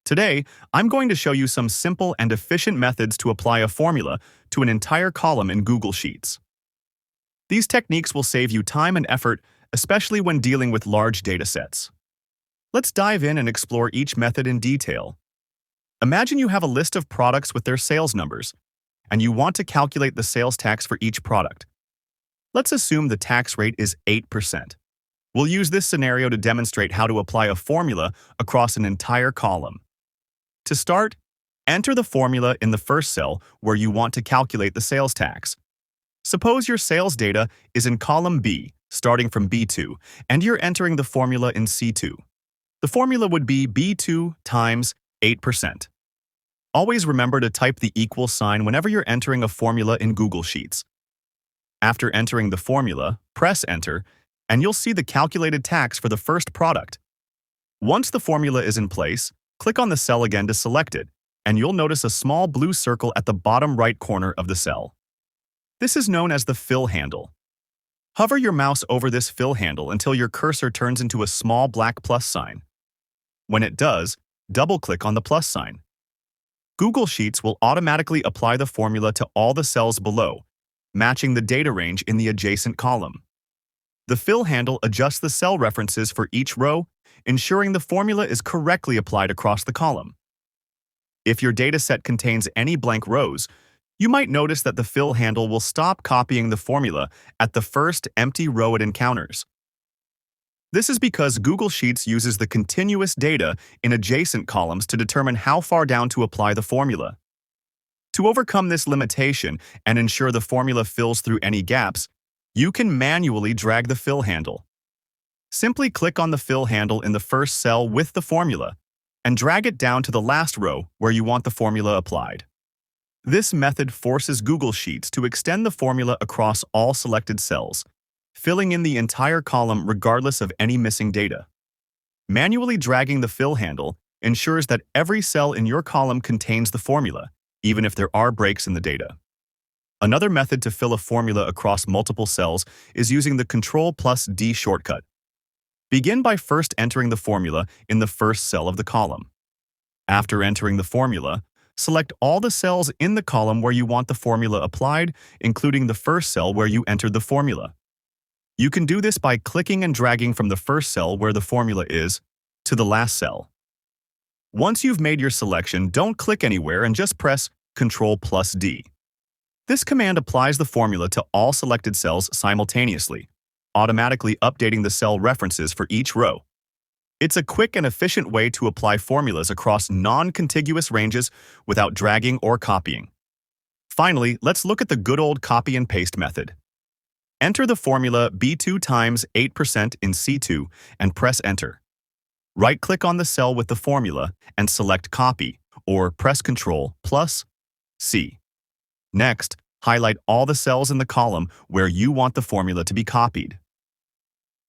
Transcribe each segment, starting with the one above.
Today, I'm going to show you some simple and efficient methods to apply a formula to an entire column in Google Sheets. These techniques will save you time and effort, especially when dealing with large datasets. Let's dive in and explore each method in detail. Imagine you have a list of products with their sales numbers, and you want to calculate the sales tax for each product. Let's assume the tax rate is 8%. We'll use this scenario to demonstrate how to apply a formula across an entire column. To start, enter the formula in the first cell where you want to calculate the sales tax. Suppose your sales data is in column B, starting from B2, and you're entering the formula in C2. The formula would be B2 times 8%. Always remember to type the equal sign whenever you're entering a formula in Google Sheets. After entering the formula, press Enter, and you'll see the calculated tax for the first product. Once the formula is in place, click on the cell again to select it, and you'll notice a small blue circle at the bottom right corner of the cell. This is known as the fill handle. Hover your mouse over this fill handle until your cursor turns into a small black plus sign. When it does, double-click on the plus sign. Google Sheets will automatically apply the formula to all the cells below, matching the data range in the adjacent column. The fill handle adjusts the cell references for each row, ensuring the formula is correctly applied across the column. If your dataset contains any blank rows, you might notice that the fill handle will stop copying the formula at the first empty row it encounters. This is because Google Sheets uses the continuous data in adjacent columns to determine how far down to apply the formula. To overcome this limitation and ensure the formula fills through any gaps, you can manually drag the fill handle. Simply click on the fill handle in the first cell with the formula and drag it down to the last row where you want the formula applied. This method forces Google Sheets to extend the formula across all selected cells, filling in the entire column regardless of any missing data. Manually dragging the fill handle ensures that every cell in your column contains the formula, even if there are breaks in the data. Another method to fill a formula across multiple cells is using the Ctrl+D shortcut. Begin by first entering the formula in the first cell of the column. After entering the formula, select all the cells in the column where you want the formula applied, including the first cell where you entered the formula. You can do this by clicking and dragging from the first cell where the formula is to the last cell. Once you've made your selection, don't click anywhere and just press Ctrl+D. This command applies the formula to all selected cells simultaneously, automatically updating the cell references for each row. It's a quick and efficient way to apply formulas across non-contiguous ranges without dragging or copying. Finally, let's look at the good old copy and paste method. Enter the formula B2 times 8% in C2 and press Enter. Right-click on the cell with the formula and select Copy, or press Ctrl+C. Next, highlight all the cells in the column where you want the formula to be copied.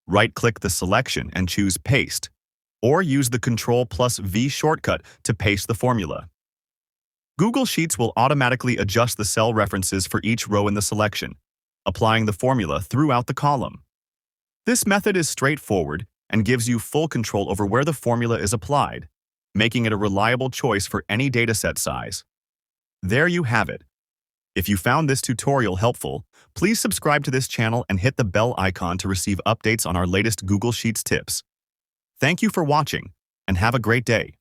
Right-click the selection and choose Paste, or use the Ctrl+V shortcut to paste the formula. Google Sheets will automatically adjust the cell references for each row in the selection, applying the formula throughout the column. This method is straightforward and gives you full control over where the formula is applied, making it a reliable choice for any dataset size. There you have it. If you found this tutorial helpful, please subscribe to this channel and hit the bell icon to receive updates on our latest Google Sheets tips. Thank you for watching, and have a great day.